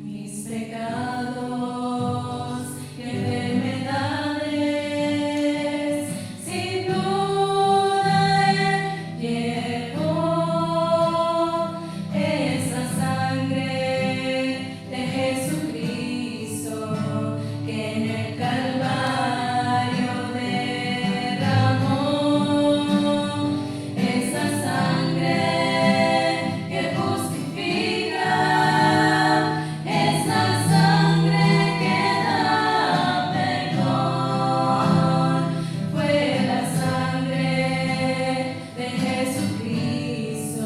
mis pecados y enfermedades, sin duda Él llevó esa sangre de Jesucristo que en el Calvario derramó, esa sangre que justifica, esa sangre que da perdón, fue la sangre de Jesucristo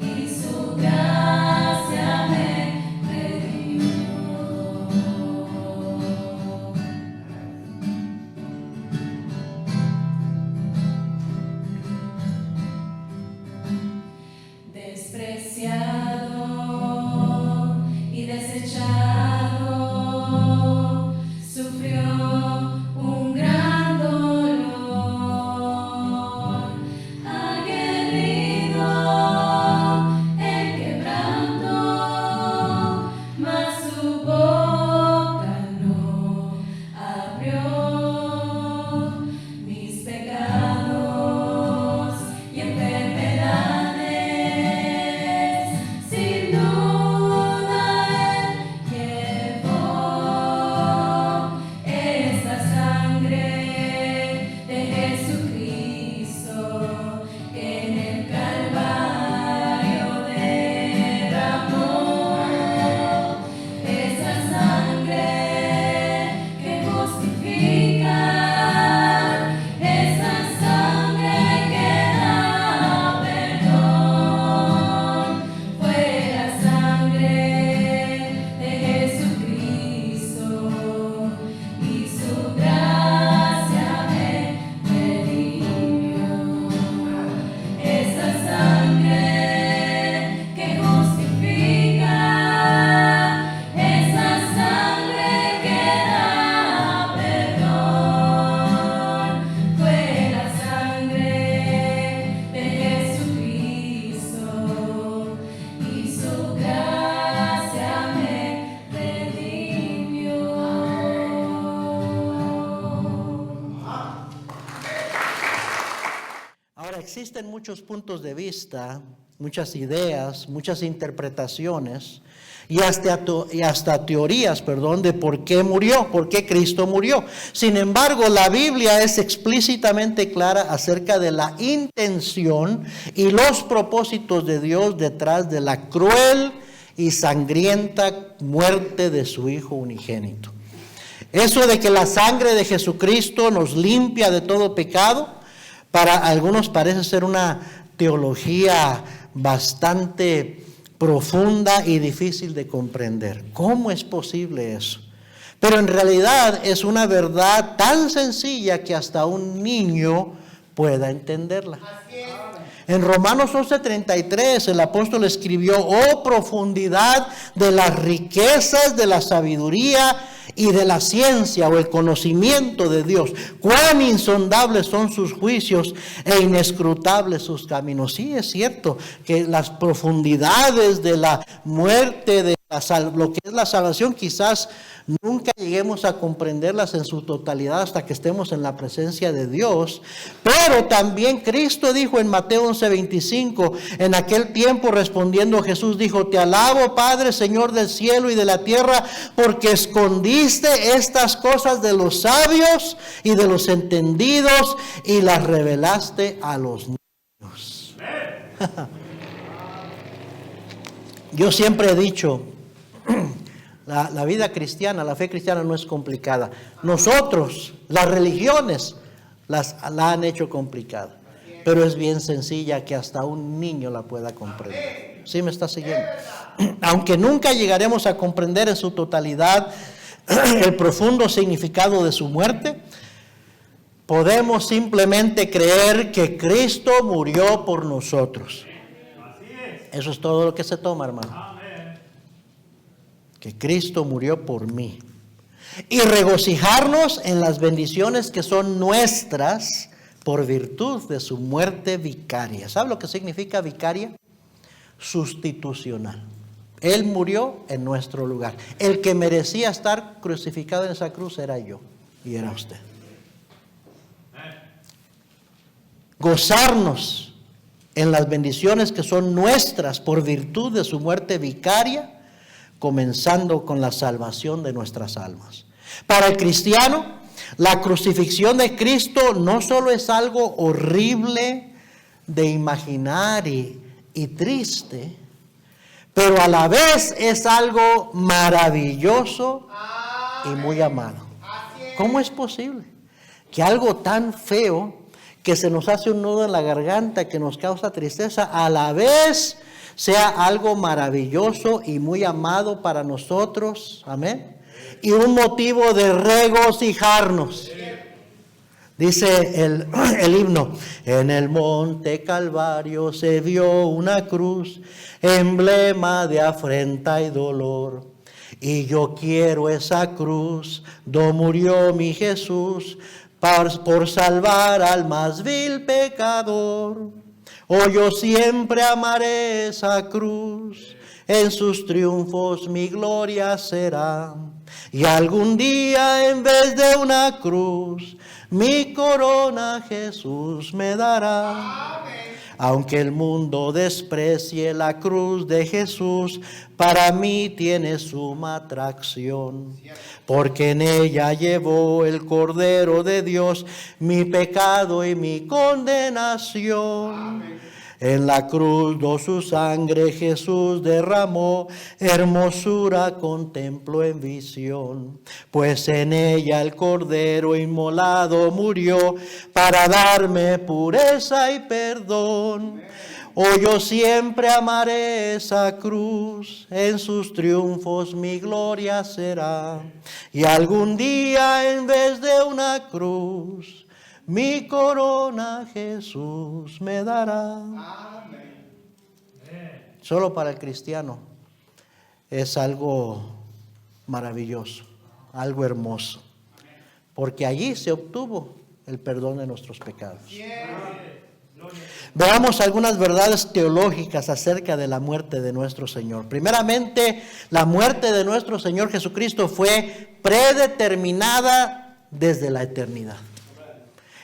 y su gracia me redimió. Despreciado y desechado, sufrió un gran dolor, aguerrido el quebranto, mas su boca no abrió. Mis pecados y enfermedades, sin duda Él llevó, esa sangre de Jesucristo que en el Calvario derramó, esa sangre que justifica, esa sangre que da perdón, fue la sangre de Jesucristo y su gracia me redimió. Esa sangre que justifica, esa sangre que da perdón, fue la sangre de Jesucristo y su gracia me redimió. Ahora, existen muchos puntos de vista, muchas ideas, muchas interpretaciones y hasta teorías, de por qué murió, por qué Cristo murió. Sin embargo, la Biblia es explícitamente clara acerca de la intención y los propósitos de Dios detrás de la cruel y sangrienta muerte de su Hijo unigénito. Eso de que la sangre de Jesucristo nos limpia de todo pecado, para algunos parece ser una teología bastante profunda y difícil de comprender. ¿Cómo es posible eso? Pero en realidad es una verdad tan sencilla que hasta un niño pueda entenderla. En Romanos 11:33 el apóstol escribió: oh profundidad de las riquezas de la sabiduría y de la ciencia o el conocimiento de Dios, cuán insondables son sus juicios e inescrutables sus caminos. Sí, es cierto que las profundidades de la muerte, de lo que es la salvación, quizás nunca lleguemos a comprenderlas en su totalidad hasta que estemos en la presencia de Dios. Pero también Cristo dijo en Mateo 11:25, en aquel tiempo respondiendo Jesús dijo: te alabo, Padre, Señor del cielo y de la tierra, porque escondiste estas cosas de los sabios y de los entendidos y las revelaste a los niños. Yo siempre he dicho, la vida cristiana, la fe cristiana no es complicada. Nosotros, las religiones, la han hecho complicada. Pero es bien sencilla que hasta un niño la pueda comprender. ¿Sí me está siguiendo? Aunque nunca llegaremos a comprender en su totalidad el profundo significado de su muerte, podemos simplemente creer que Cristo murió por nosotros. Eso es todo lo que se toma, hermano. Que Cristo murió por mí. Y regocijarnos en las bendiciones que son nuestras por virtud de su muerte vicaria. ¿Sabe lo que significa vicaria? sustitucional. Él murió en nuestro lugar. El que merecía estar crucificado en esa cruz era yo y era usted. Gozarnos en las bendiciones que son nuestras por virtud de su muerte vicaria, comenzando con la salvación de nuestras almas. Para el cristiano, la crucifixión de Cristo no solo es algo horrible de imaginar y triste, pero a la vez es algo maravilloso y muy amado. ¿Cómo es posible que algo tan feo, que se nos hace un nudo en la garganta, que nos causa tristeza, a la vez sea algo maravilloso y muy amado para nosotros? Amén. Y un motivo de regocijarnos. Dice el himno: en el monte Calvario se vio una cruz, emblema de afrenta y dolor. Y yo quiero esa cruz, do murió mi Jesús, por salvar al más vil pecador. Oh, yo siempre amaré esa cruz, en sus triunfos mi gloria será. Y algún día en vez de una cruz, mi corona Jesús me dará. Aunque el mundo desprecie la cruz de Jesús, para mí tiene suma atracción, porque en ella llevó el Cordero de Dios mi pecado y mi condenación. En la cruz su sangre Jesús derramó, hermosura contemplo en visión, pues en ella el Cordero inmolado murió para darme pureza y perdón. Oh, yo siempre amaré esa cruz, en sus triunfos mi gloria será. Y algún día en vez de una cruz, mi corona Jesús me dará. Amén. Solo para el cristiano es algo maravilloso, algo hermoso, porque allí se obtuvo el perdón de nuestros pecados. Veamos algunas verdades teológicas acerca de la muerte de nuestro Señor. Primeramente, la muerte de nuestro Señor Jesucristo fue predeterminada desde la eternidad.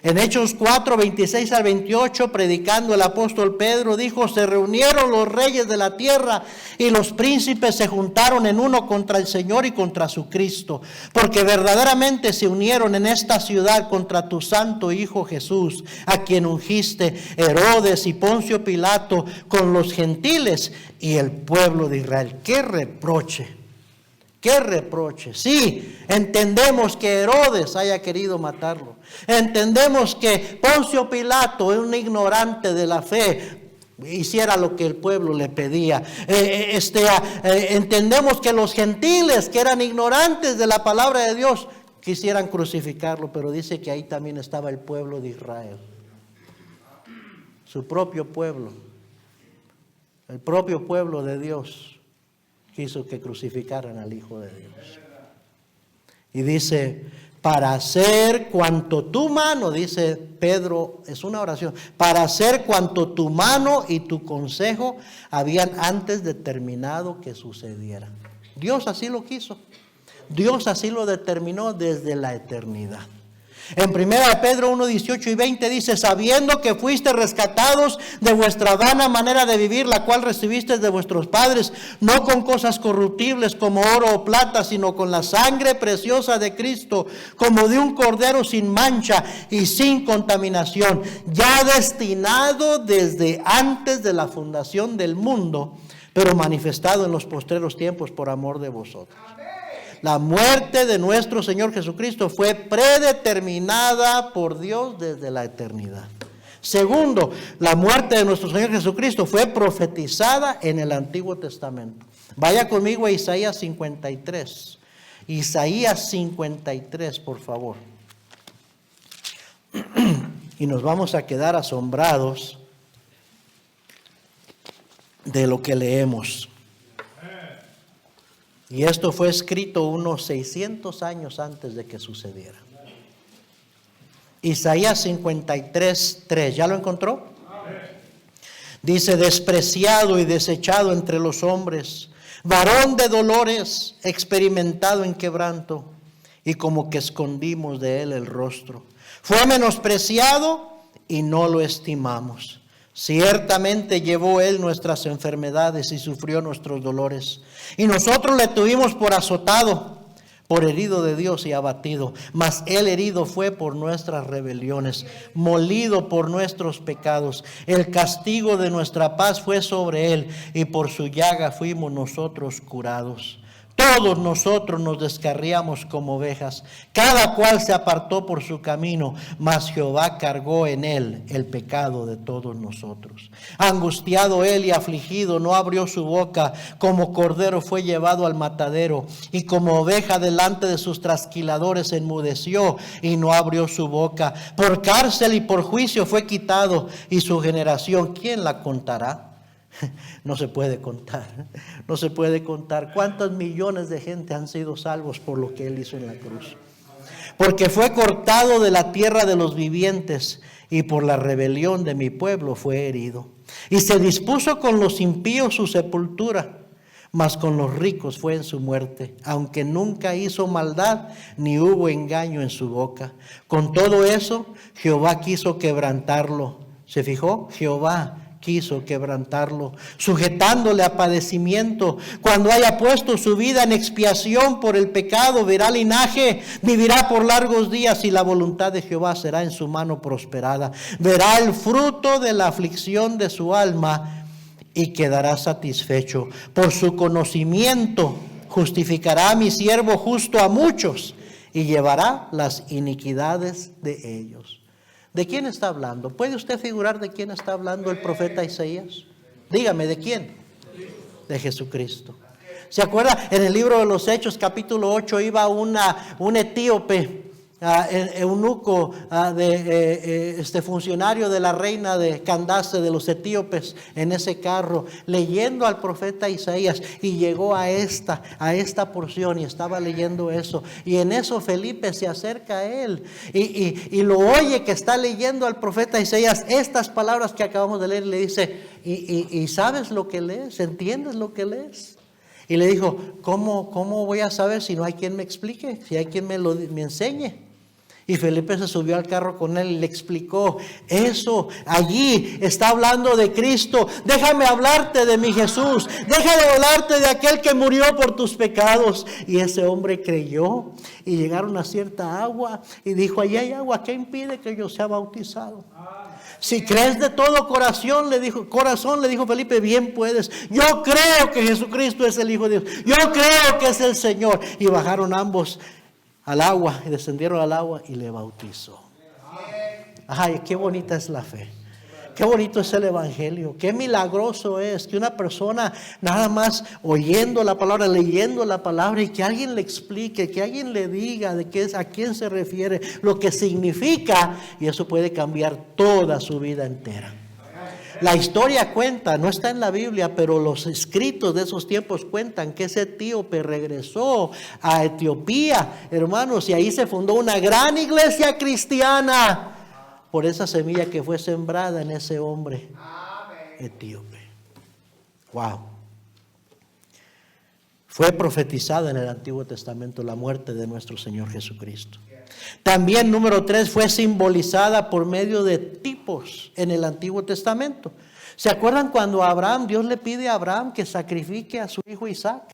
En Hechos 4, 26 al 28, predicando el apóstol Pedro, dijo: se reunieron los reyes de la tierra y los príncipes se juntaron en uno contra el Señor y contra su Cristo, porque verdaderamente se unieron en esta ciudad contra tu santo Hijo Jesús, a quien ungiste, Herodes y Poncio Pilato, con los gentiles y el pueblo de Israel. ¡Qué reproche! ¡Qué reproche! Sí, entendemos que Herodes haya querido matarlo. Entendemos que Poncio Pilato, un ignorante de la fe, hiciera lo que el pueblo le pedía. Entendemos que los gentiles, que eran ignorantes de la palabra de Dios, quisieran crucificarlo, pero dice que ahí también estaba el pueblo de Israel. Su propio pueblo. El propio pueblo de Dios quiso que crucificaran al Hijo de Dios. Y dice: para hacer cuanto tu mano, dice Pedro, es una oración, para hacer cuanto tu mano y tu consejo habían antes determinado que sucediera. Dios así lo quiso. Dios así lo determinó desde la eternidad. En 1 Pedro 1, 18 y 20 dice: sabiendo que fuiste rescatados de vuestra vana manera de vivir, la cual recibisteis de vuestros padres, no con cosas corruptibles como oro o plata, sino con la sangre preciosa de Cristo, como de un cordero sin mancha y sin contaminación, ya destinado desde antes de la fundación del mundo, pero manifestado en los postreros tiempos por amor de vosotros. La muerte de nuestro Señor Jesucristo fue predeterminada por Dios desde la eternidad. Segundo, la muerte de nuestro Señor Jesucristo fue profetizada en el Antiguo Testamento. Vaya conmigo a Isaías 53. Isaías 53, por favor. Y nos vamos a quedar asombrados de lo que leemos. Y esto fue escrito unos 600 años antes de que sucediera. Isaías 53, 3. ¿Ya lo encontró? Dice, despreciado y desechado entre los hombres, varón de dolores, experimentado en quebranto, y como que escondimos de él el rostro. Fue menospreciado y no lo estimamos. Ciertamente llevó él nuestras enfermedades y sufrió nuestros dolores. Y nosotros le tuvimos por azotado, por herido de Dios y abatido. Mas él herido fue por nuestras rebeliones, molido por nuestros pecados. El castigo de nuestra paz fue sobre él, y por su llaga fuimos nosotros curados. Todos nosotros nos descarriamos como ovejas, cada cual se apartó por su camino, mas Jehová cargó en él el pecado de todos nosotros. Angustiado él y afligido, no abrió su boca, como cordero fue llevado al matadero, y como oveja delante de sus trasquiladores enmudeció y no abrió su boca. Por cárcel y por juicio fue quitado, y su generación, ¿quién la contará? No se puede contar, no se puede contar. ¿Cuántos millones de gente han sido salvos por lo que él hizo en la cruz? Porque fue cortado de la tierra de los vivientes, y por la rebelión de mi pueblo fue herido. Y se dispuso con los impíos su sepultura, mas con los ricos fue en su muerte, aunque nunca hizo maldad, ni hubo engaño en su boca. Con todo eso, Jehová quiso quebrantarlo. ¿Se fijó? Jehová quiso quebrantarlo, sujetándole a padecimiento. Cuando haya puesto su vida en expiación por el pecado, verá linaje, vivirá por largos días, y la voluntad de Jehová será en su mano prosperada. Verá el fruto de la aflicción de su alma y quedará satisfecho. Por su conocimiento justificará a mi siervo justo a muchos, y llevará las iniquidades de ellos. ¿De quién está hablando? ¿Puede usted figurar de quién está hablando el profeta Isaías? Dígame, ¿de quién? De Jesucristo. ¿Se acuerda? En el libro de los Hechos, capítulo 8, iba un etíope, eunuco, funcionario de la reina de Candace de los etíopes, en ese carro, leyendo al profeta Isaías, y llegó a esta porción y estaba leyendo eso, y en eso Felipe se acerca a él y lo oye que está leyendo al profeta Isaías estas palabras que acabamos de leer, y le dice, ¿y sabes lo que lees? ¿Entiendes lo que lees? Y le dijo, ¿cómo voy a saber si no hay quien me explique, si hay quien me enseñe? Y Felipe se subió al carro con él y le explicó, eso, allí está hablando de Cristo. Déjame hablarte de mi Jesús, déjame hablarte de aquel que murió por tus pecados. Y ese hombre creyó, y llegaron a cierta agua, y dijo, allí hay agua, ¿qué impide que yo sea bautizado? Si crees de todo corazón, le dijo Felipe, bien puedes. Yo creo que Jesucristo es el Hijo de Dios, yo creo que es el Señor. Y bajaron ambos al agua, y descendieron al agua, y le bautizó. Ay, qué bonita es la fe, qué bonito es el evangelio, qué milagroso es que una persona nada más oyendo la palabra, leyendo la palabra, y que alguien le explique, que alguien le diga de qué es, a quién se refiere, lo que significa, y eso puede cambiar toda su vida entera. La historia cuenta, no está en la Biblia, pero los escritos de esos tiempos cuentan que ese etíope regresó a Etiopía, hermanos, y ahí se fundó una gran iglesia cristiana por esa semilla que fue sembrada en ese hombre etíope. Wow. Fue profetizada en el Antiguo Testamento la muerte de nuestro Señor Jesucristo. También, número 3, fue simbolizada por medio de tipos en el Antiguo Testamento. ¿Se acuerdan cuando Dios le pide a Abraham que sacrifique a su hijo Isaac?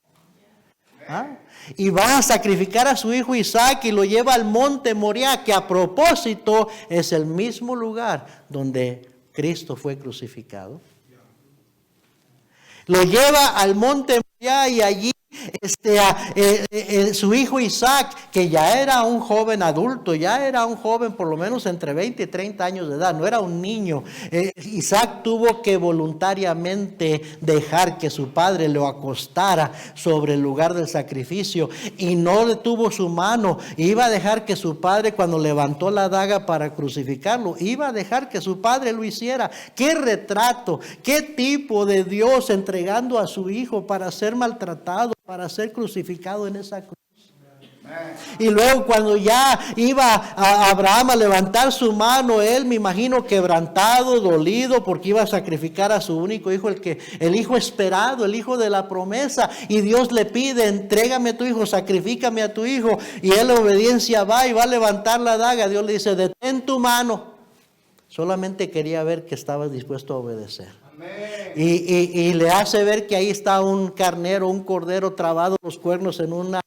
Y va a sacrificar a su hijo Isaac y lo lleva al monte Moriah, que a propósito es el mismo lugar donde Cristo fue crucificado. Lo lleva al monte Moriah, y allí su hijo Isaac, que ya era un joven adulto, ya era un joven por lo menos entre 20 y 30 años de edad, no era un niño. Isaac tuvo que voluntariamente dejar que su padre lo acostara sobre el lugar del sacrificio, y no detuvo su mano. Iba a dejar que su padre, cuando levantó la daga para crucificarlo, iba a dejar que su padre lo hiciera. Qué retrato, qué tipo de Dios entregando a su hijo para ser maltratado, para ser crucificado en esa cruz. Y luego cuando ya iba a Abraham a levantar su mano, él me imagino quebrantado, dolido, porque iba a sacrificar a su único hijo, el hijo esperado, el hijo de la promesa. Y Dios le pide, entrégame a tu hijo, sacrifícame a tu hijo. Y él en obediencia va y va a levantar la daga. Dios le dice, detén tu mano. Solamente quería ver que estabas dispuesto a obedecer. Y le hace ver que ahí está un carnero, un cordero trabado los cuernos en un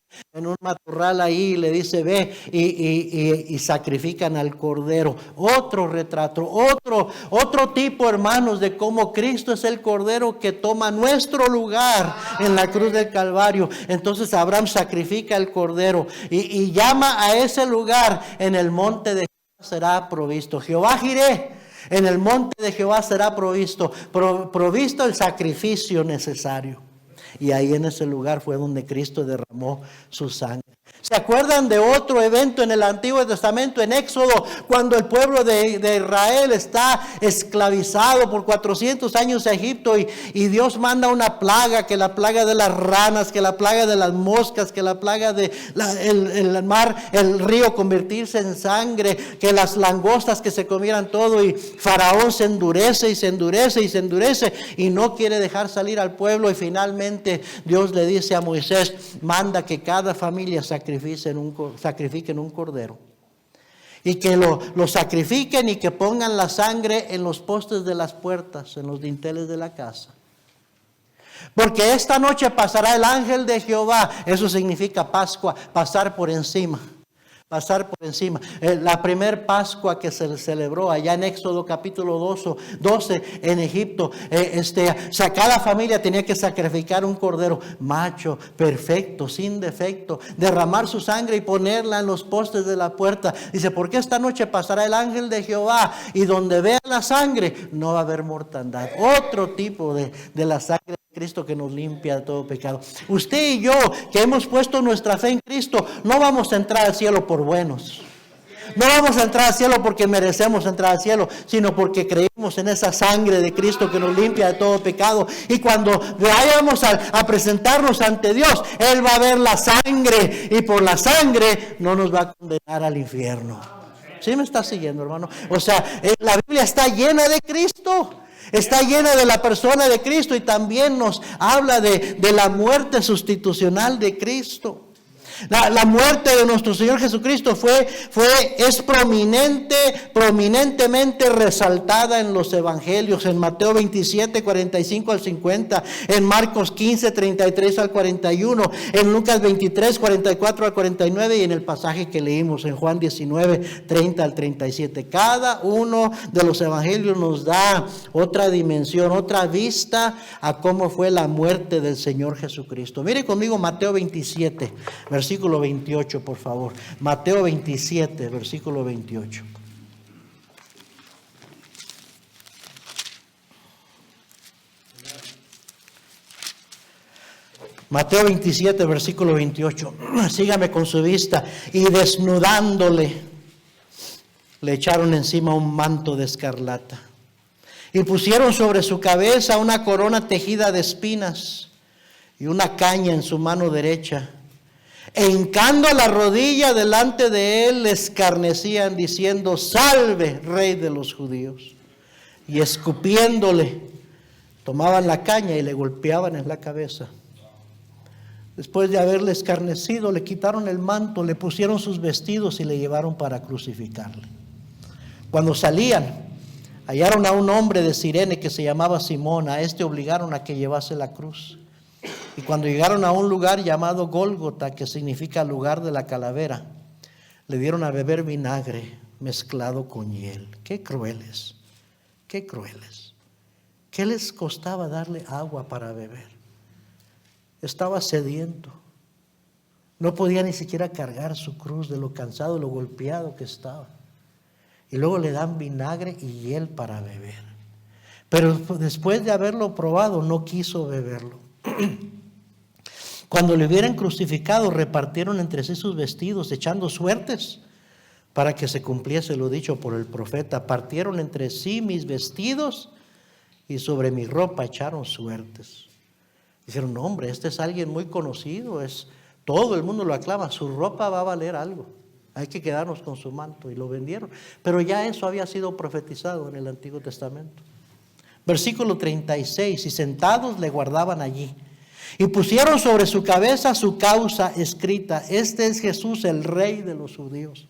matorral ahí, y le dice, ve y sacrifican al cordero. Otro retrato, otro tipo, hermanos, de cómo Cristo es el cordero que toma nuestro lugar en la cruz del Calvario. Entonces Abraham sacrifica el cordero y llama a ese lugar, en el monte de Jehová será provisto. Jehová Jireh. En el monte de Jehová será provisto el sacrificio necesario. Y ahí en ese lugar fue donde Cristo derramó su sangre. ¿Se acuerdan de otro evento en el Antiguo Testamento, en Éxodo, cuando el pueblo de Israel está esclavizado por 400 años a Egipto y Dios manda una plaga, que la plaga de las ranas, que la plaga de las moscas, que la plaga de el mar, el río convertirse en sangre, que las langostas que se comieran todo, y Faraón se endurece y se endurece y se endurece y no quiere dejar salir al pueblo, y finalmente Dios le dice a Moisés, manda que cada familia sacrifiquen un cordero, y que lo sacrifiquen y que pongan la sangre en los postes de las puertas, en los dinteles de la casa. Porque esta noche pasará el ángel de Jehová. Eso significa Pascua, pasar por encima. Pasar por encima. La primer Pascua que se celebró allá en Éxodo capítulo 12 en Egipto, cada familia tenía que sacrificar un cordero macho, perfecto, sin defecto, derramar su sangre y ponerla en los postes de la puerta. Dice, porque esta noche pasará el ángel de Jehová, y donde vea la sangre no va a haber mortandad. Otro tipo de la sangre de Cristo que nos limpia de todo pecado. Usted y yo, que hemos puesto nuestra fe en Cristo, no vamos a entrar al cielo por buenos. No vamos a entrar al cielo porque merecemos entrar al cielo, sino porque creemos en esa sangre de Cristo que nos limpia de todo pecado. Y cuando vayamos a presentarnos ante Dios, Él va a ver la sangre, y por la sangre no nos va a condenar al infierno. ¿Sí me está siguiendo, hermano? O sea, la Biblia está llena de Cristo. Está llena de la persona de Cristo, y también nos habla de la muerte sustitucional de Cristo. La muerte de nuestro Señor Jesucristo es prominentemente resaltada en los evangelios, en Mateo 27, 45 al 50, en Marcos 15, 33 al 41, en Lucas 23, 44 al 49, y en el pasaje que leímos en Juan 19, 30 al 37. Cada uno de los evangelios nos da otra dimensión, otra vista a cómo fue la muerte del Señor Jesucristo. Mire conmigo Mateo 27, versículo 28, por favor. Mateo 27, versículo 28. Mateo 27, versículo 28. Sígame con su vista. Y desnudándole, le echaron encima un manto de escarlata, y pusieron sobre su cabeza una corona tejida de espinas y una caña en su mano derecha. E hincando la rodilla delante de él, le escarnecían diciendo, salve, Rey de los judíos. Y escupiéndole, tomaban la caña y le golpeaban en la cabeza. Después de haberle escarnecido, le quitaron el manto, le pusieron sus vestidos y le llevaron para crucificarle. Cuando salían, hallaron a un hombre de Cirene que se llamaba Simón. A este obligaron a que llevase la cruz. Y cuando llegaron a un lugar llamado Gólgota, que significa lugar de la calavera, le dieron a beber vinagre mezclado con hiel. Qué crueles, qué crueles. ¿Qué les costaba darle agua para beber? Estaba sediento. No podía ni siquiera cargar su cruz de lo cansado, lo golpeado que estaba. Y luego le dan vinagre y hiel para beber. Pero después de haberlo probado, no quiso beberlo. Cuando le hubieran crucificado, repartieron entre sí sus vestidos, echando suertes para que se cumpliese lo dicho por el profeta. Partieron entre sí mis vestidos y sobre mi ropa echaron suertes. Dijeron, no, hombre, este es alguien muy conocido, es Todo el mundo lo aclama, su ropa va a valer algo. Hay que quedarnos con su manto, y lo vendieron. Pero ya eso había sido profetizado en el Antiguo Testamento. Versículo 36, y sentados le guardaban allí. Y pusieron sobre su cabeza su causa escrita: este es Jesús, el Rey de los judíos.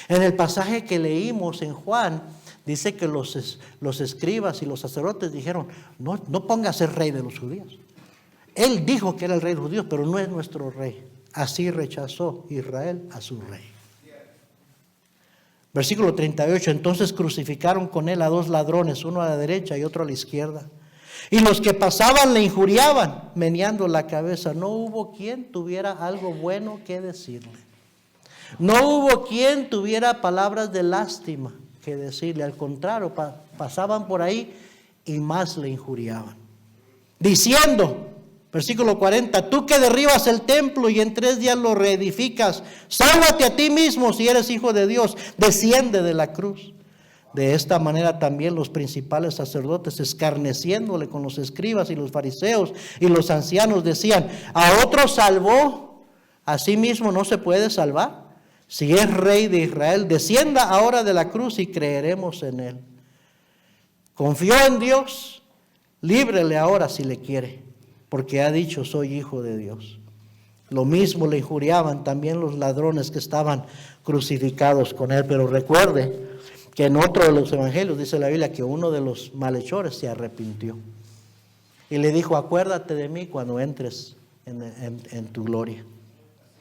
En el pasaje que leímos en Juan, dice que los escribas y los sacerdotes dijeron: no pongas el Rey de los judíos. Él dijo que era el Rey de los judíos, pero no es nuestro Rey. Así rechazó Israel a su Rey. Versículo 38, entonces crucificaron con él a 2 ladrones, uno a la derecha y otro a la izquierda. Y los que pasaban le injuriaban, meneando la cabeza. No hubo quien tuviera algo bueno que decirle. No hubo quien tuviera palabras de lástima que decirle. Al contrario, pasaban por ahí y más le injuriaban. Diciendo, versículo 40, tú que derribas el templo y en 3 días lo reedificas, sálvate a ti mismo si eres hijo de Dios, desciende de la cruz. De esta manera también los principales sacerdotes, escarneciéndole con los escribas y los fariseos y los ancianos, decían: a otro salvó, a sí mismo no se puede salvar. Si es Rey de Israel, descienda ahora de la cruz y creeremos en él. Confió en Dios, líbrele ahora si le quiere, porque ha dicho: soy hijo de Dios. Lo mismo le injuriaban también los ladrones que estaban crucificados con él. Pero recuerde que en otro de los evangelios dice la Biblia que uno de los malhechores se arrepintió y le dijo: acuérdate de mí cuando entres en tu gloria.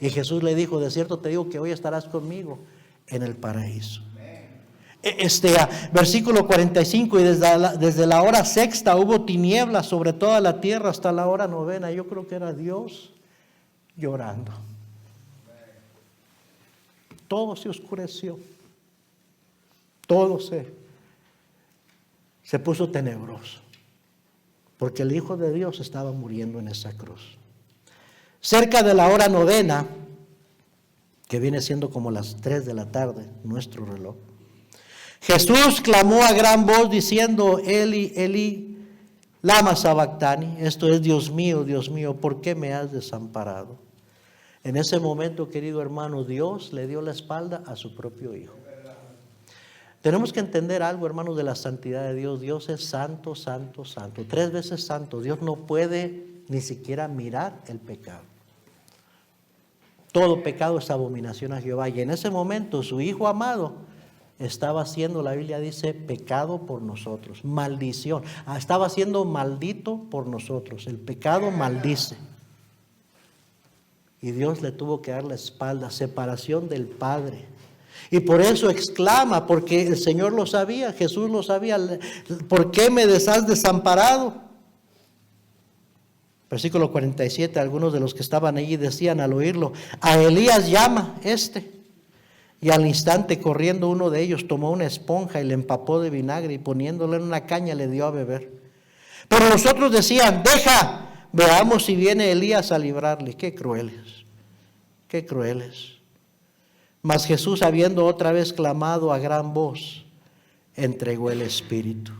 Y Jesús le dijo: de cierto te digo que hoy estarás conmigo en el paraíso. Versículo 45, y desde la hora sexta hubo tinieblas sobre toda la tierra hasta la hora novena. Yo creo que era Dios llorando. Todo se oscureció. Todo se puso tenebroso, porque el Hijo de Dios estaba muriendo en esa cruz. Cerca de la hora novena, que viene siendo como las 3 de la tarde, nuestro reloj, Jesús clamó a gran voz diciendo: Eli, Eli, lama sabactani. Esto es: Dios mío, ¿por qué me has desamparado? En ese momento, querido hermano, Dios le dio la espalda a su propio Hijo. Tenemos que entender algo, hermanos, de la santidad de Dios. Dios es santo, santo, santo. 3 veces santo. Dios no puede ni siquiera mirar el pecado. Todo pecado es abominación a Jehová. Y en ese momento su Hijo amado estaba siendo, la Biblia dice, pecado por nosotros. Maldición. Estaba siendo maldito por nosotros. El pecado maldice. Y Dios le tuvo que dar la espalda. Separación del Padre. Y por eso exclama, porque el Señor lo sabía, Jesús lo sabía: ¿por qué me has desamparado? Versículo 47, algunos de los que estaban allí decían al oírlo: a Elías llama este. Y al instante, corriendo uno de ellos, tomó una esponja y le empapó de vinagre y poniéndole en una caña le dio a beber. Pero los otros decían: deja, veamos si viene Elías a librarle. Qué crueles, qué crueles. Mas Jesús, habiendo otra vez clamado a gran voz, entregó el Espíritu.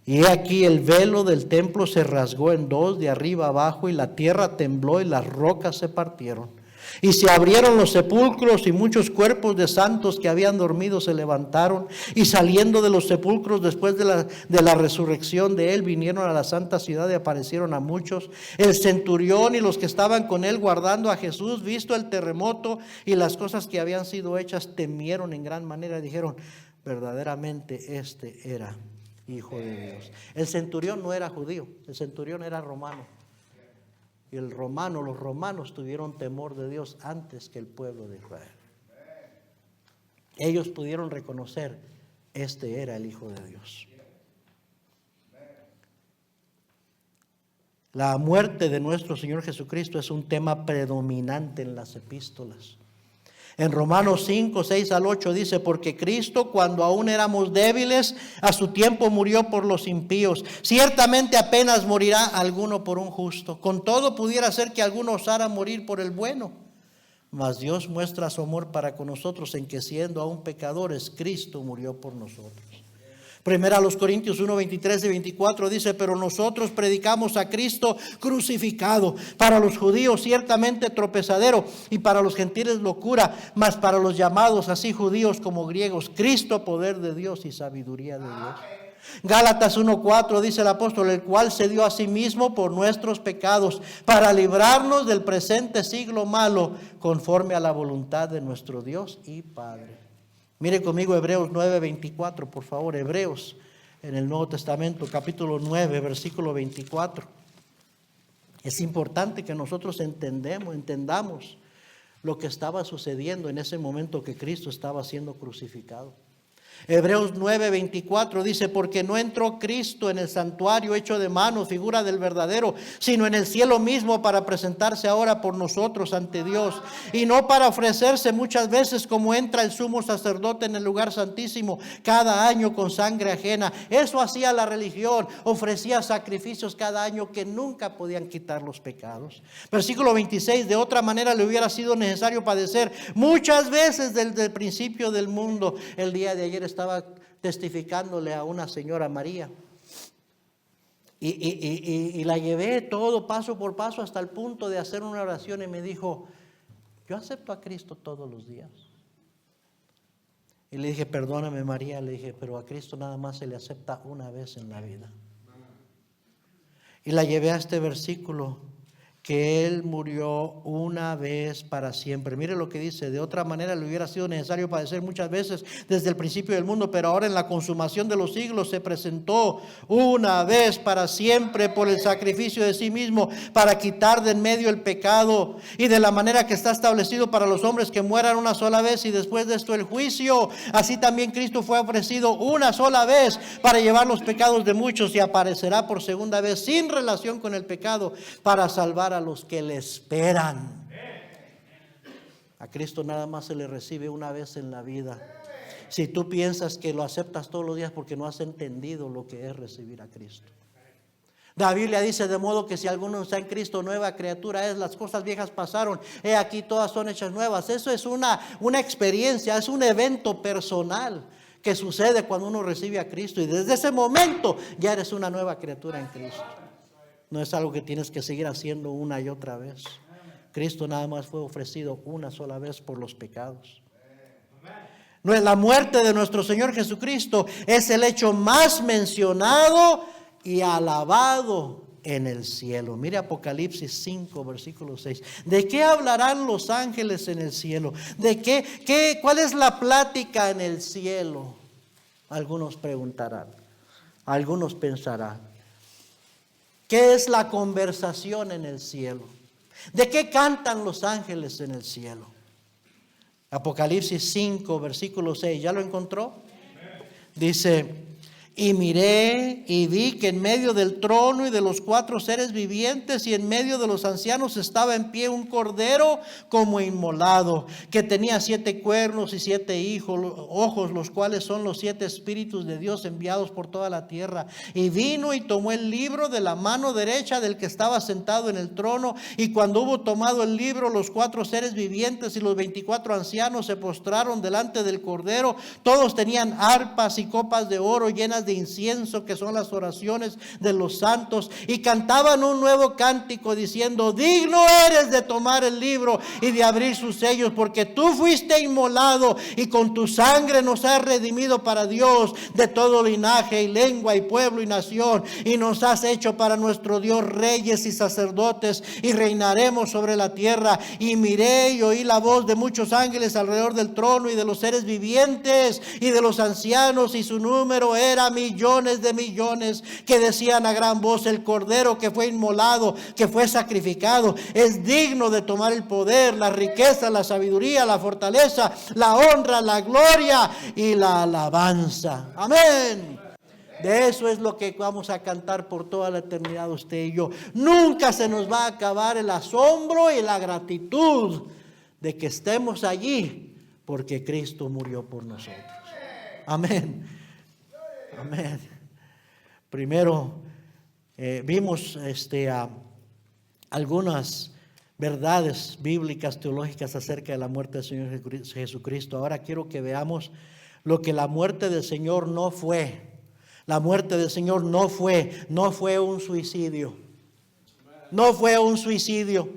Y he aquí el velo del templo se rasgó en 2 de arriba abajo, y la tierra tembló y las rocas se partieron. Y se abrieron los sepulcros, y muchos cuerpos de santos que habían dormido se levantaron, y saliendo de los sepulcros después de la resurrección de él, vinieron a la santa ciudad y aparecieron a muchos. El centurión y los que estaban con él guardando a Jesús, visto el terremoto y las cosas que habían sido hechas, temieron en gran manera y dijeron: verdaderamente este era Hijo de Dios. El centurión no era judío, el centurión era romano. Y los romanos tuvieron temor de Dios antes que el pueblo de Israel. Ellos pudieron reconocer: este era el Hijo de Dios. La muerte de nuestro Señor Jesucristo es un tema predominante en las epístolas. En Romanos 5, 6 al 8 dice: porque Cristo, cuando aún éramos débiles, a su tiempo murió por los impíos. Ciertamente apenas morirá alguno por un justo. Con todo pudiera ser que alguno osara morir por el bueno. Mas Dios muestra su amor para con nosotros en que, siendo aún pecadores, Cristo murió por nosotros. Primera a los Corintios 1, 23 y 24 dice: pero nosotros predicamos a Cristo crucificado, para los judíos ciertamente tropezadero, y para los gentiles locura, mas para los llamados, así judíos como griegos, Cristo poder de Dios y sabiduría de Dios. Gálatas 1:4 dice el apóstol: el cual se dio a sí mismo por nuestros pecados, para librarnos del presente siglo malo, conforme a la voluntad de nuestro Dios y Padre. Mire conmigo Hebreos 9:24, por favor. Hebreos, en el Nuevo Testamento, capítulo 9, versículo 24. Es importante que nosotros entendamos lo que estaba sucediendo en ese momento que Cristo estaba siendo crucificado. Hebreos 9:24 dice: porque no entró Cristo en el santuario hecho de mano, figura del verdadero, sino en el cielo mismo, para presentarse ahora por nosotros ante Dios, y no para ofrecerse muchas veces como entra el sumo sacerdote en el lugar santísimo cada año con sangre ajena. Eso hacía la religión, ofrecía sacrificios cada año que nunca podían quitar los pecados. Versículo 26: de otra manera le hubiera sido necesario padecer muchas veces desde el principio del mundo. El día de ayer estaba testificándole a una señora, María, y la llevé todo paso por paso hasta el punto de hacer una oración, y me dijo: yo acepto a Cristo todos los días. Y le dije: perdóname, María, le dije, pero a Cristo nada más se le acepta una vez en la vida. Y la llevé a este versículo, que Él murió una vez para siempre. Mire lo que dice: de otra manera le hubiera sido necesario padecer muchas veces desde el principio del mundo, pero ahora en la consumación de los siglos se presentó una vez para siempre por el sacrificio de sí mismo, para quitar de en medio el pecado, y de la manera que está establecido para los hombres que mueran una sola vez y después de esto el juicio, así también Cristo fue ofrecido una sola vez para llevar los pecados de muchos, y aparecerá por segunda vez sin relación con el pecado para salvar a los que le esperan. A Cristo nada más se le recibe una vez en la vida. Si tú piensas que lo aceptas todos los días, porque no has entendido lo que es recibir a Cristo. La Biblia dice: de modo que si alguno está en Cristo, nueva criatura es, las cosas viejas pasaron, he aquí todas son hechas nuevas. Eso es una experiencia, es un evento personal que sucede cuando uno recibe a Cristo, y desde ese momento ya eres una nueva criatura en Cristo. No es algo que tienes que seguir haciendo una y otra vez. Cristo nada más fue ofrecido una sola vez por los pecados. La muerte de nuestro Señor Jesucristo es el hecho más mencionado y alabado en el cielo. Mire Apocalipsis 5, versículo 6. ¿De qué hablarán los ángeles en el cielo? ¿Cuál es la plática en el cielo? Algunos preguntarán, algunos pensarán: ¿qué es la conversación en el cielo? ¿De qué cantan los ángeles en el cielo? Apocalipsis 5, versículo 6. ¿Ya lo encontró? Dice: y miré y vi que en medio del trono y de los 4 seres vivientes y en medio de los ancianos estaba en pie un cordero como inmolado, que tenía 7 cuernos y 7 ojos, los cuales son los 7 espíritus de Dios enviados por toda la tierra. Y vino y tomó el libro de la mano derecha del que estaba sentado en el trono, y cuando hubo tomado el libro, los 4 seres vivientes y los 24 ancianos se postraron delante del cordero. Todos tenían arpas y copas de oro llenas de incienso, que son las oraciones de los santos, y cantaban un nuevo cántico diciendo: digno eres de tomar el libro y de abrir sus sellos, porque tú fuiste inmolado y con tu sangre nos has redimido para Dios de todo linaje y lengua y pueblo y nación, y nos has hecho para nuestro Dios reyes y sacerdotes, y reinaremos sobre la tierra. Y miré y oí la voz de muchos ángeles alrededor del trono y de los seres vivientes y de los ancianos, y su número era millones de millones, que decían a gran voz: el cordero que fue inmolado, que fue sacrificado, es digno de tomar el poder, la riqueza, la sabiduría, la fortaleza, la honra, la gloria y la alabanza. Amén. De eso es lo que vamos a cantar por toda la eternidad, usted y yo. Nunca se nos va a acabar el asombro y la gratitud de que estemos allí, porque Cristo murió por nosotros. Amén. Amén. Primero vimos algunas verdades bíblicas, teológicas acerca de la muerte del Señor Jesucristo. Ahora quiero que veamos lo que la muerte del Señor no fue, La muerte del Señor no fue un suicidio. No fue un suicidio.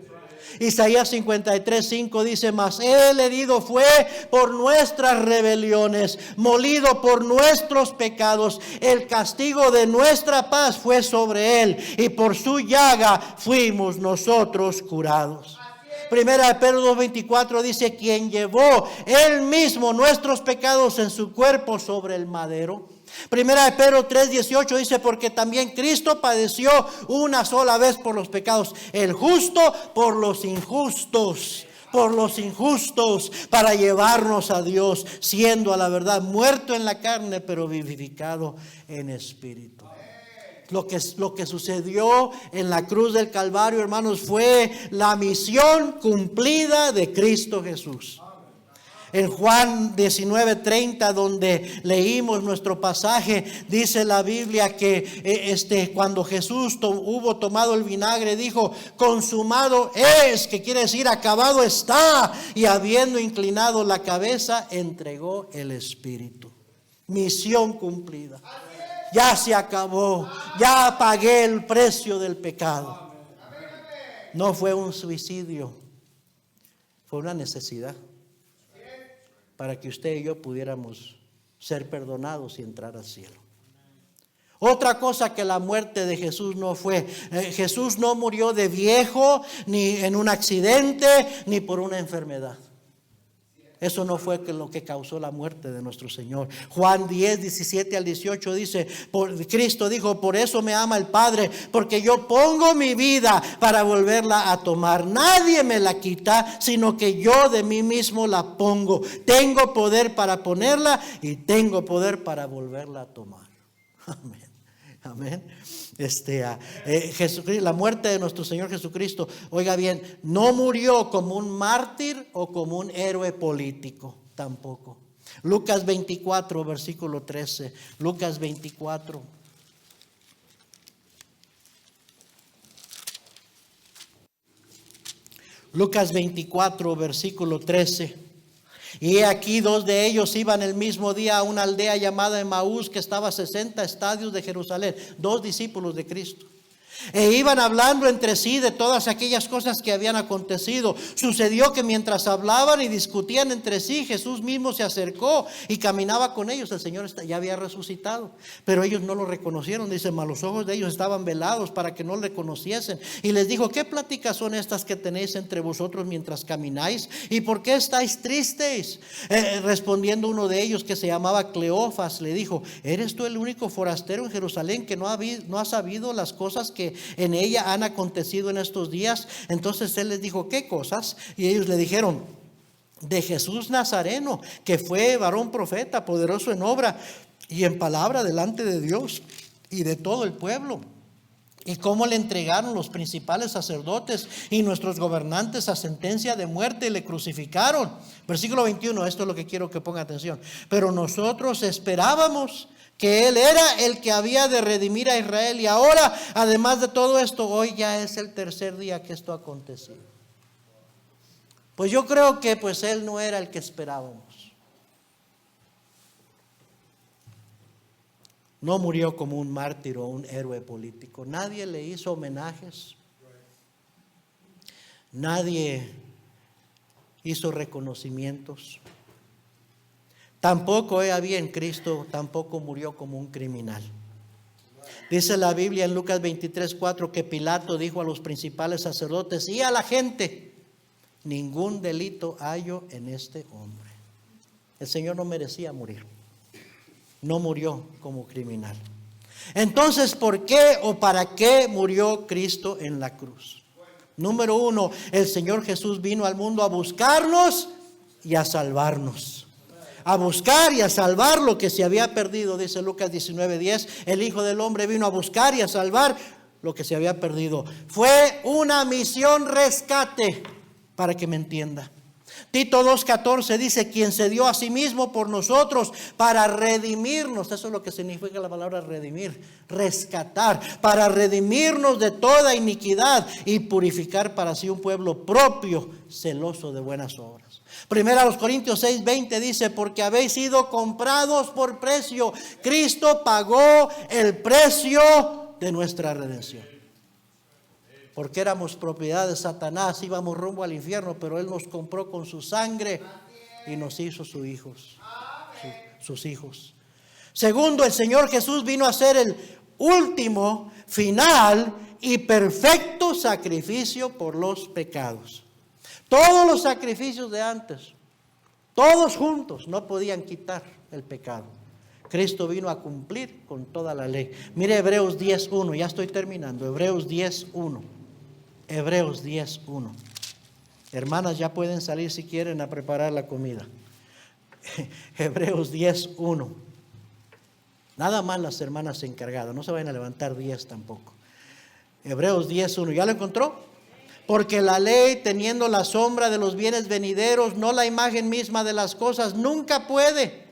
Isaías 53:5 dice: mas Él herido fue por nuestras rebeliones, molido por nuestros pecados. El castigo de nuestra paz fue sobre Él, y por su llaga fuimos nosotros curados. Primera de Pedro 2:24 dice: quien llevó Él mismo nuestros pecados en su cuerpo sobre el madero. Primera de Pedro 3:18 dice: porque también Cristo padeció una sola vez por los pecados, el justo por los injustos, para llevarnos a Dios, siendo a la verdad muerto en la carne, pero vivificado en espíritu. Lo que sucedió en la cruz del Calvario, hermanos, fue la misión cumplida de Cristo Jesús. En Juan 19:30, donde leímos nuestro pasaje, dice la Biblia que cuando Jesús hubo tomado el vinagre, dijo: consumado es, que quiere decir acabado está, y habiendo inclinado la cabeza, entregó el Espíritu. Misión cumplida. Ya se acabó, ya pagué el precio del pecado. No fue un suicidio, fue una necesidad para que usted y yo pudiéramos ser perdonados y entrar al cielo. Otra cosa que la muerte de Jesús no fue: Jesús no murió de viejo, ni en un accidente, ni por una enfermedad. Eso no fue lo que causó la muerte de nuestro Señor. Juan 10:17-18 dice: Cristo dijo: por eso me ama el Padre, porque yo pongo mi vida para volverla a tomar. Nadie me la quita, sino que yo de mí mismo la pongo. Tengo poder para ponerla y tengo poder para volverla a tomar. Amén. Amén. Jesucristo, la muerte de nuestro Señor Jesucristo, oiga bien, no murió como un mártir o como un héroe político, tampoco. Lucas 24, versículo 13. Lucas 24. Lucas 24, versículo 13. Y aquí dos de ellos iban el mismo día a una aldea llamada Emaús, que estaba a 60 estadios de Jerusalén. Dos discípulos de Cristo. E iban hablando entre sí de todas aquellas cosas que habían acontecido. Sucedió que mientras hablaban y discutían entre sí, Jesús mismo se acercó y caminaba con ellos. El Señor ya había resucitado, pero ellos no lo reconocieron. Dice: mas los ojos de ellos estaban velados para que no le reconociesen. Y les dijo: ¿qué pláticas son estas que tenéis entre vosotros mientras camináis? ¿Y por qué estáis tristes? Respondiendo uno de ellos, que se llamaba Cleofas, le dijo: ¿eres tú el único forastero en Jerusalén que no ha sabido las cosas que en ella han acontecido en estos días? Entonces él les dijo: ¿qué cosas? Y ellos le dijeron: de Jesús Nazareno, que fue varón profeta, poderoso en obra y en palabra delante de Dios y de todo el pueblo, y cómo le entregaron los principales sacerdotes y nuestros gobernantes a sentencia de muerte y le crucificaron. Versículo 21, esto es lo que quiero que ponga atención. Pero nosotros esperábamos que Él era el que había de redimir a Israel, y ahora, además de todo esto, hoy ya es el tercer día que esto ha acontecido. Pues yo creo que Él no era el que esperábamos. No murió como un mártir o un héroe político. Nadie le hizo homenajes. Nadie hizo reconocimientos. Tampoco había en Cristo, tampoco murió como un criminal. Dice la Biblia en Lucas 23:4 que Pilato dijo a los principales sacerdotes y a la gente: ningún delito hallo en este hombre. El Señor no merecía morir. No murió como criminal. Entonces, ¿por qué o para qué murió Cristo en la cruz? Número uno, el Señor Jesús vino al mundo a buscarnos y a salvarnos. A buscar y a salvar lo que se había perdido. Dice Lucas 19:10, el Hijo del Hombre vino a buscar y a salvar lo que se había perdido. Fue una misión rescate, para que me entienda. Tito 2:14 dice, quien se dio a sí mismo por nosotros para redimirnos. Eso es lo que significa la palabra redimir, rescatar, para redimirnos de toda iniquidad y purificar para sí un pueblo propio, celoso de buenas obras. Primera a los Corintios 6:20 dice, porque habéis sido comprados por precio. Cristo pagó el precio de nuestra redención. Porque éramos propiedad de Satanás, íbamos rumbo al infierno, pero Él nos compró con su sangre y nos hizo sus hijos. Segundo, el Señor Jesús vino a ser el último, final y perfecto sacrificio por los pecados. Todos los sacrificios de antes, todos juntos, no podían quitar el pecado. Cristo vino a cumplir con toda la ley. Mire Hebreos 10:1, ya estoy terminando. Hebreos 10:1. Hebreos 10:1. Hermanas, ya pueden salir si quieren a preparar la comida. Hebreos 10:1. Nada más las hermanas encargadas, no se vayan a levantar 10 tampoco. Hebreos 10:1, ¿ya lo encontró? Porque la ley, teniendo la sombra de los bienes venideros, no la imagen misma de las cosas, nunca puede,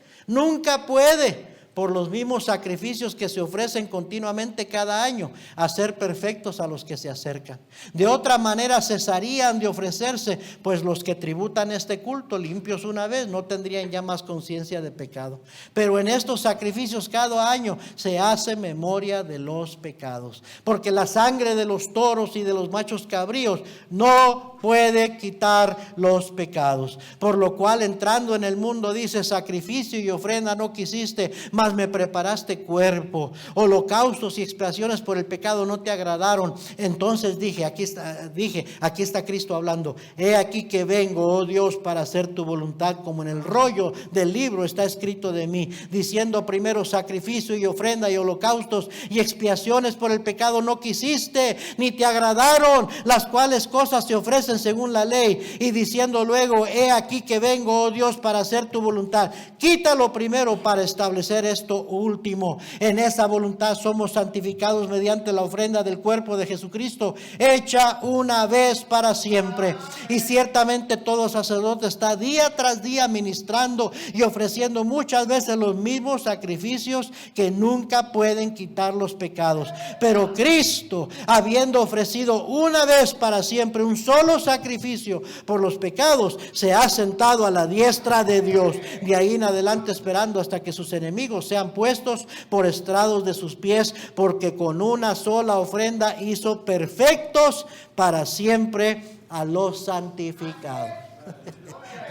por los mismos sacrificios que se ofrecen continuamente cada año, hacer perfectos a los que se acercan. De otra manera cesarían de ofrecerse, pues los que tributan este culto, limpios una vez, no tendrían ya más conciencia de pecado. Pero en estos sacrificios cada año se hace memoria de los pecados, porque la sangre de los toros y de los machos cabríos no puede quitar los pecados. Por lo cual, entrando en el mundo, dice, sacrificio y ofrenda no quisiste, mas me preparaste cuerpo. Holocaustos y expiaciones por el pecado no te agradaron. Entonces dije, aquí está Cristo hablando. He aquí que vengo, oh Dios, para hacer tu voluntad, como en el rollo del libro está escrito de mí, diciendo, primero sacrificio y ofrenda y holocaustos y expiaciones por el pecado no quisiste, ni te agradaron, las cuales cosas se ofrecen según la ley, y diciendo luego, he aquí que vengo, oh Dios, para hacer tu voluntad. Quítalo primero para establecer esto último. En esa voluntad somos santificados mediante la ofrenda del cuerpo de Jesucristo, hecha una vez para siempre. Y ciertamente todo sacerdote está día tras día ministrando y ofreciendo muchas veces los mismos sacrificios que nunca pueden quitar los pecados. Pero Cristo, habiendo ofrecido una vez para siempre un solo sacrificio por los pecados, se ha sentado a la diestra de Dios. De ahí en adelante esperando hasta que sus enemigos sean puestos por estrados de sus pies, porque con una sola ofrenda hizo perfectos para siempre a los santificados.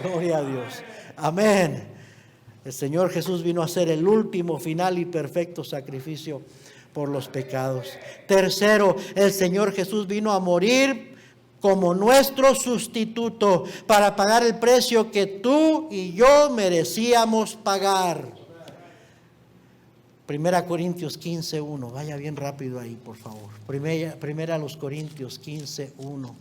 Gloria a Dios. Amén. El Señor Jesús vino a ser el último, final y perfecto sacrificio por los pecados. Tercero, el Señor Jesús vino a morir como nuestro sustituto para pagar el precio que tú y yo merecíamos pagar. Primera Corintios 15:1. Vaya bien rápido ahí, por favor. Primera a los Corintios 15:1.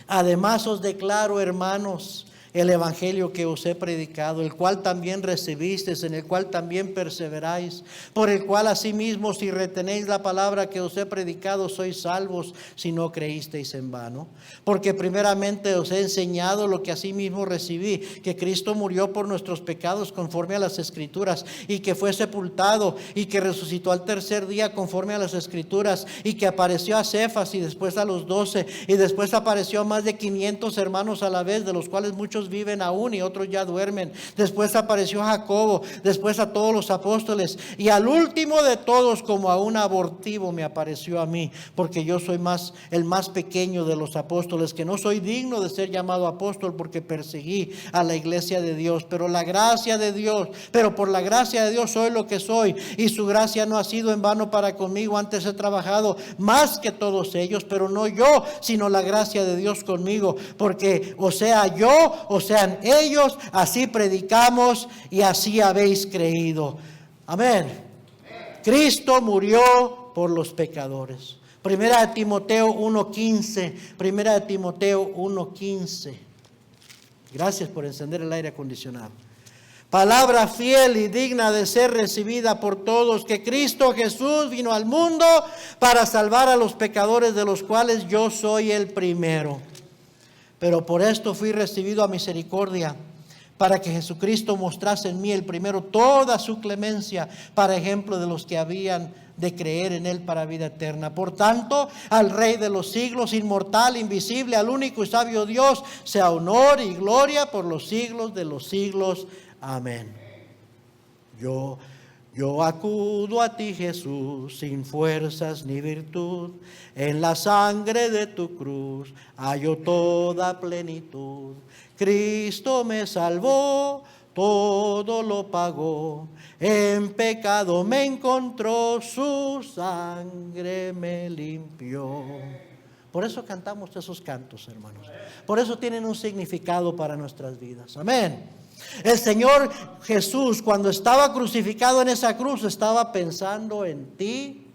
Además os declaro, hermanos, el evangelio que os he predicado, el cual también recibisteis, en el cual también perseveráis, por el cual asimismo, si retenéis la palabra que os he predicado, sois salvos, si no creísteis en vano. Porque primeramente os he enseñado lo que asimismo recibí, que Cristo murió por nuestros pecados conforme a las Escrituras, y que fue sepultado, y que resucitó al tercer día conforme a las Escrituras, y que apareció a Cefas y después a los 12, y después apareció a más de 500 hermanos a la vez, de los cuales muchos viven aún y otros ya duermen. Después apareció a Jacobo, después a todos los apóstoles, y al último de todos, como a un abortivo, me apareció a mí, porque yo soy el más pequeño de los apóstoles, que no soy digno de ser llamado apóstol, porque perseguí a la iglesia de Dios. Pero por la gracia de Dios soy lo que soy, y su gracia no ha sido en vano para conmigo. Antes he trabajado más que todos ellos, pero no yo, sino la gracia de Dios conmigo, porque o sea yo, o sean ellos, así predicamos y así habéis creído. Amén. Cristo murió por los pecadores. Primera de Timoteo 1:15. Primera de Timoteo 1:15. Gracias por encender el aire acondicionado. Palabra fiel y digna de ser recibida por todos, que Cristo Jesús vino al mundo para salvar a los pecadores, de los cuales yo soy el primero. Pero por esto fui recibido a misericordia, para que Jesucristo mostrase en mí el primero toda su clemencia, para ejemplo de los que habían de creer en Él para vida eterna. Por tanto, al Rey de los siglos, inmortal, invisible, al único y sabio Dios, sea honor y gloria por los siglos de los siglos. Amén. Yo acudo a ti, Jesús, sin fuerzas ni virtud. En la sangre de tu cruz hallo toda plenitud. Cristo me salvó, todo lo pagó. En pecado me encontró, su sangre me limpió. Por eso cantamos esos cantos, hermanos. Por eso tienen un significado para nuestras vidas. Amén. El Señor Jesús, cuando estaba crucificado en esa cruz, estaba pensando en ti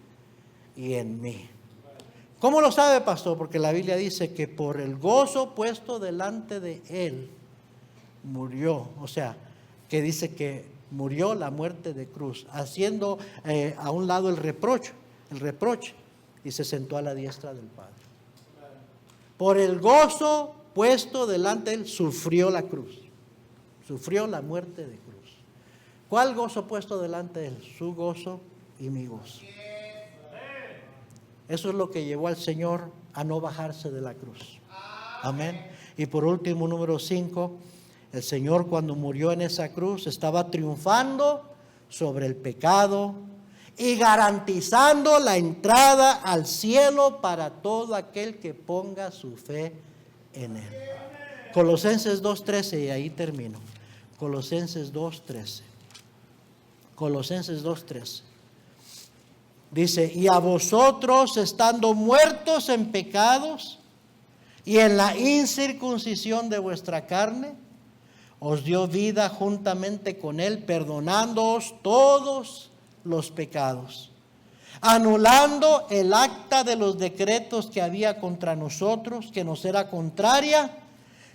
y en mí. ¿Cómo lo sabe, pastor? Porque la Biblia dice que por el gozo puesto delante de Él, murió. O sea, que dice que murió la muerte de cruz, haciendo a un lado el reproche, y se sentó a la diestra del Padre. Por el gozo puesto delante de Él, sufrió la cruz. Sufrió la muerte de cruz. ¿Cuál gozo puesto delante de Él? Su gozo y mi gozo. Eso es lo que llevó al Señor a no bajarse de la cruz. Amén. Y por último, número 5, el Señor cuando murió en esa cruz estaba triunfando sobre el pecado y garantizando la entrada al cielo para todo aquel que ponga su fe en Él. Colosenses 2:13, y ahí termino. Colosenses 2:13. Colosenses 2:13. Dice, y a vosotros estando muertos en pecados y en la incircuncisión de vuestra carne, os dio vida juntamente con Él, perdonándoos todos los pecados, anulando el acta de los decretos que había contra nosotros, que nos era contraria,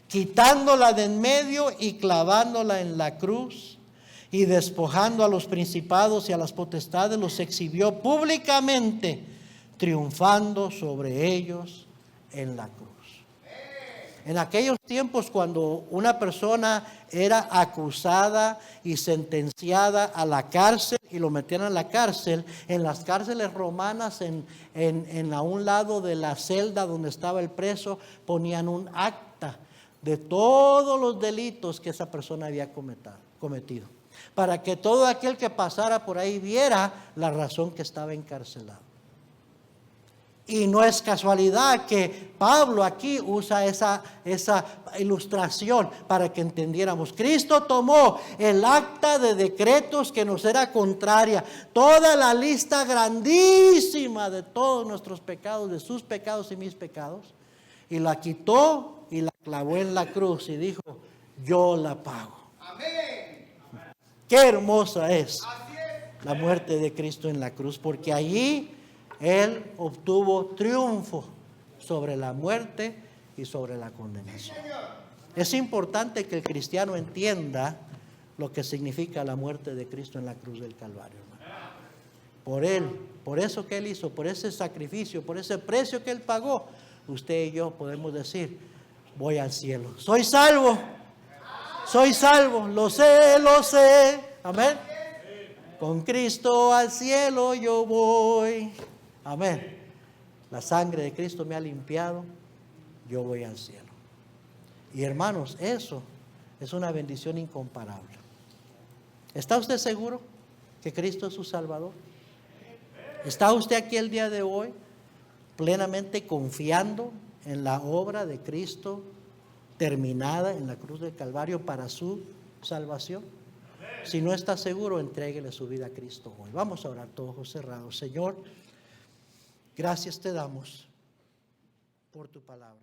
quitándola de en medio y clavándola en la cruz, y despojando a los principados y a las potestades, los exhibió públicamente, triunfando sobre ellos en la cruz. En aquellos tiempos, cuando una persona era acusada y sentenciada a la cárcel y lo metían a la cárcel, en las cárceles romanas, a un lado de la celda donde estaba el preso, ponían un acta de todos los delitos que esa persona había cometido, para que todo aquel que pasara por ahí viera la razón que estaba encarcelado. Y no es casualidad que Pablo aquí usa esa ilustración para que entendiéramos. Cristo tomó el acta de decretos que nos era contraria, toda la lista grandísima de todos nuestros pecados, de sus pecados y mis pecados, y la quitó y la clavó en la cruz y dijo, yo la pago. Amén. Qué hermosa es la muerte de Cristo en la cruz, porque allí Él obtuvo triunfo sobre la muerte y sobre la condenación. Es importante que el cristiano entienda lo que significa la muerte de Cristo en la cruz del Calvario, hermano. Por Él, por eso que Él hizo, por ese sacrificio, por ese precio que Él pagó, usted y yo podemos decir, voy al cielo. Soy salvo, lo sé. Amén. Con Cristo al cielo yo voy. Amén. La sangre de Cristo me ha limpiado, yo voy al cielo. Y hermanos, eso es una bendición incomparable. ¿Está usted seguro que Cristo es su Salvador? ¿Está usted aquí el día de hoy plenamente confiando en la obra de Cristo terminada en la cruz del Calvario para su salvación? Si no está seguro, entréguele su vida a Cristo hoy. Vamos a orar todos ojos cerrados. Señor, gracias te damos por tu palabra.